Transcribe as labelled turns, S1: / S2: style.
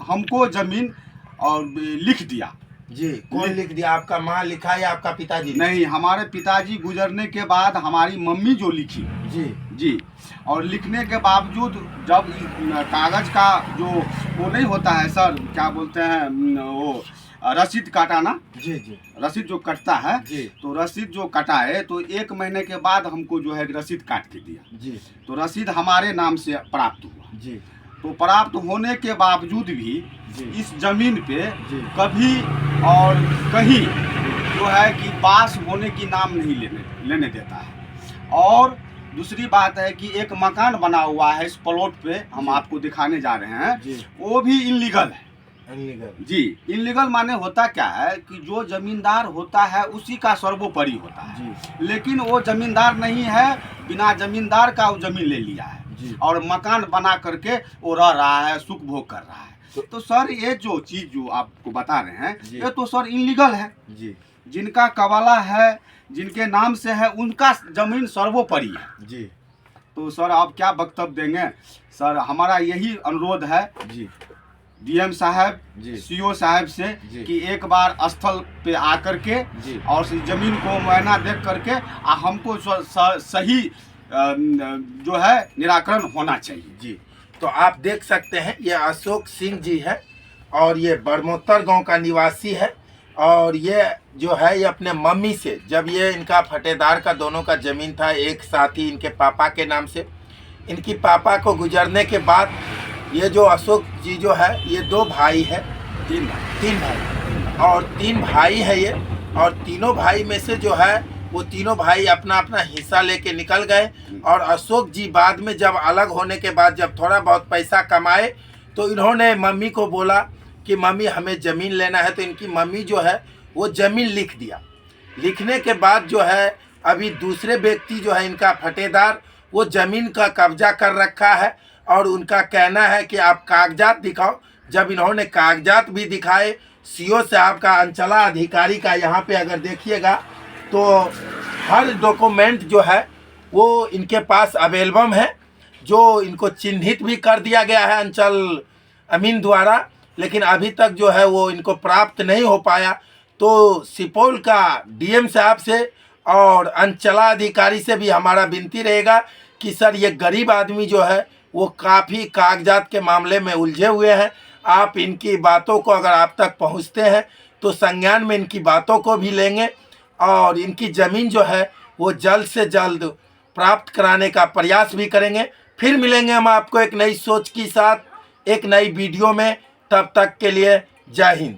S1: हमको जमीन और लिख दिया।
S2: जी, कौन लिख दिया? आपका माँ लिखा या आपका पिताजी?
S1: नहीं, हमारे पिताजी गुजरने के बाद हमारी मम्मी जो लिखी।
S2: जी
S1: जी। और लिखने के बावजूद जब कागज का जो वो नहीं होता है सर, क्या बोलते हैं वो रसीद काटाना।
S2: जी जी,
S1: रसीद जो कटता है
S2: जी।
S1: तो रसीद जो कटाए तो 1 महीने के बाद हमको जो है रसीद काट के दिया।
S2: जी
S1: तो रसीद हमारे नाम से प्राप्त हुआ।
S2: जी,
S1: तो प्राप्त होने के बावजूद भी
S2: जी।
S1: इस जमीन पे
S2: जी।
S1: कभी और कहीं जो है कि बास होने की नाम नहीं लेने देता है। और दूसरी बात है कि एक मकान बना हुआ है इस प्लॉट पे, हम आपको दिखाने जा रहे हैं, वो भी इनलीगल है।
S2: इनलीगल?
S1: जी। इनलीगल माने होता क्या है कि जो जमींदार होता है उसी का सर्वोपरि होता है
S2: जी।
S1: लेकिन वो जमींदार नहीं है, बिना जमींदार का वो जमीन ले लिया है
S2: जी।
S1: और मकान बना करके वो रह रहा है, सुख भोग कर रहा है। तो सर ये जो चीज़ जो आपको बता रहे हैं ये तो सर इनलीगल है।
S2: जी।
S1: जिनका कबाला है, जिनके नाम से है, उनका जमीन सर्वोपरि है।
S2: जी।
S1: तो सर आप क्या वक्तव्य देंगे? सर हमारा यही अनुरोध है
S2: जी,
S1: डीएम साहब, सीओ साहब से कि एक बार स्थल पे आकर के और इस जमीन को मुआयना देख करके हमको सही जो है निराकरण होना चाहिए।
S2: जी। तो आप देख सकते हैं ये अशोक सिंह जी है और ये बरमोत्तर गांव का निवासी है। और ये जो है ये अपने मम्मी से, जब ये इनका फटेदार का दोनों का ज़मीन था एक साथ ही इनके पापा के नाम से, इनकी पापा को गुजरने के बाद ये जो अशोक जी जो है ये 2 भाई है, 3 भाई और 3 भाई है ये। और तीनों भाई में से जो है वो तीनों भाई अपना अपना हिस्सा लेके निकल गए। और अशोक जी बाद में जब अलग होने के बाद जब थोड़ा बहुत पैसा कमाए तो इन्होंने मम्मी को बोला कि मम्मी हमें ज़मीन लेना है। तो इनकी मम्मी जो है वो ज़मीन लिख दिया। लिखने के बाद जो है अभी दूसरे व्यक्ति जो है इनका फटेदार वो ज़मीन का कब्जा कर रखा है और उनका कहना है कि आप कागजात दिखाओ। जब इन्होंने कागजात भी दिखाए, सीओ साहब का, अंचला अधिकारी का, यहाँ पे अगर देखिएगा तो हर डॉक्यूमेंट जो है वो इनके पास अवेलेबल है, जो इनको चिन्हित भी कर दिया गया है अंचल अमीन द्वारा, लेकिन अभी तक जो है वो इनको प्राप्त नहीं हो पाया। तो सुपौल का डीएम साहब से और अंचला अधिकारी से भी हमारा विनती रहेगा कि सर ये गरीब आदमी जो है वो काफ़ी कागजात के मामले में उलझे हुए हैं। आप इनकी बातों को अगर आप तक पहुंचते हैं तो संज्ञान में इनकी बातों को भी लेंगे और इनकी ज़मीन जो है वो जल्द से जल्द प्राप्त कराने का प्रयास भी करेंगे। फिर मिलेंगे हम आपको एक नई सोच के साथ एक नई वीडियो में। तब तक के लिए जय हिंद।